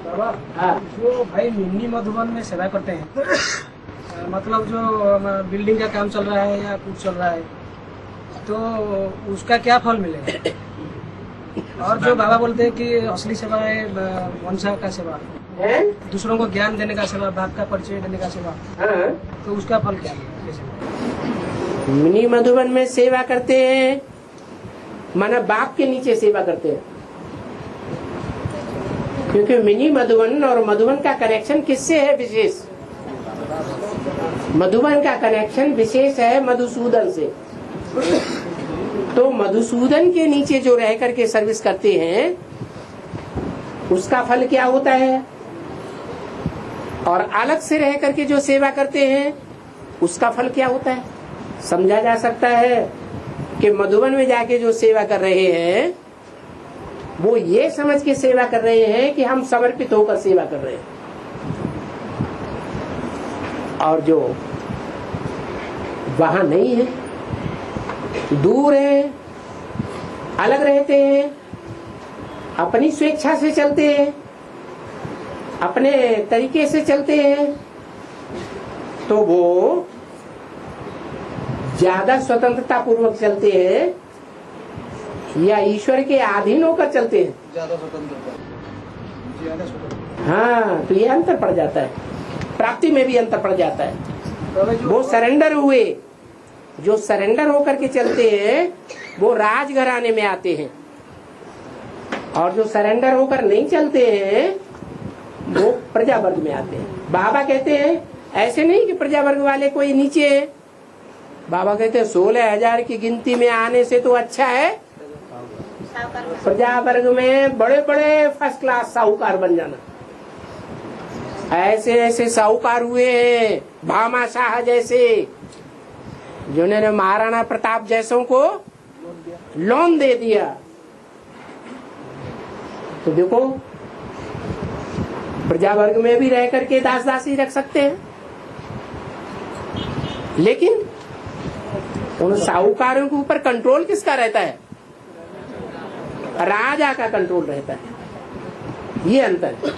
बाबा, हाँ। जो भाई मिनी मधुबन में सेवा करते हैं, मतलब जो बिल्डिंग का काम चल रहा है या कुछ चल रहा है, तो उसका क्या फल मिलेगा? और जो बाबा बोलते हैं कि असली सेवा है वंशा का सेवा, है? दूसरों को ज्ञान देने का सेवा, बाप का परिचय देने का सेवा, हाँ। तो उसका फल क्या मिलेगा? कैसे? मिनी मधुबन में सेवा करते हैं माना बाप के नीचे सेवा करते हैं, क्योंकि मिनी मधुबन और मधुबन का कनेक्शन किससे है? विशेष। मधुबन का कनेक्शन विशेष है मधुसूदन से। तो मधुसूदन के नीचे जो रह करके सर्विस करते हैं उसका फल क्या होता है, और अलग से रह करके जो सेवा करते हैं उसका फल क्या होता है? समझा जा सकता है कि मधुबन में जाके जो सेवा कर रहे हैं वो ये समझ के सेवा कर रहे हैं कि हम समर्पित होकर सेवा कर रहे हैं, और जो वहां नहीं है, दूर है, अलग रहते हैं, अपनी स्वेच्छा से चलते हैं, अपने तरीके से चलते हैं, तो वो ज्यादा स्वतंत्रता पूर्वक चलते हैं या ईश्वर के अधीन होकर चलते हैं? ज्यादा स्वतंत्रता। हाँ, तो ये अंतर पड़ जाता है, प्राप्ति में भी अंतर पड़ जाता है। वो सरेंडर हुए, जो सरेंडर होकर के चलते हैं वो राजघराने में आते हैं, और जो सरेंडर होकर नहीं चलते हैं वो प्रजा वर्ग में आते हैं। बाबा कहते हैं ऐसे नहीं कि प्रजा वर्ग वाले कोई नीचे है, बाबा कहते हैं 16,000 की गिनती में आने से तो अच्छा है प्रजा वर्ग में बड़े बड़े फर्स्ट क्लास साहूकार बन जाना। ऐसे ऐसे साहूकार हुए हैं, भामा शाह जैसे, जिन्होंने महाराणा प्रताप जैसों को लोन दे दिया। तो देखो, प्रजा वर्ग में भी रह करके दास दासी रख सकते हैं, लेकिन उन साहूकारों के ऊपर कंट्रोल किसका रहता है? राजा का कंट्रोल रहता है। ये अंतर है।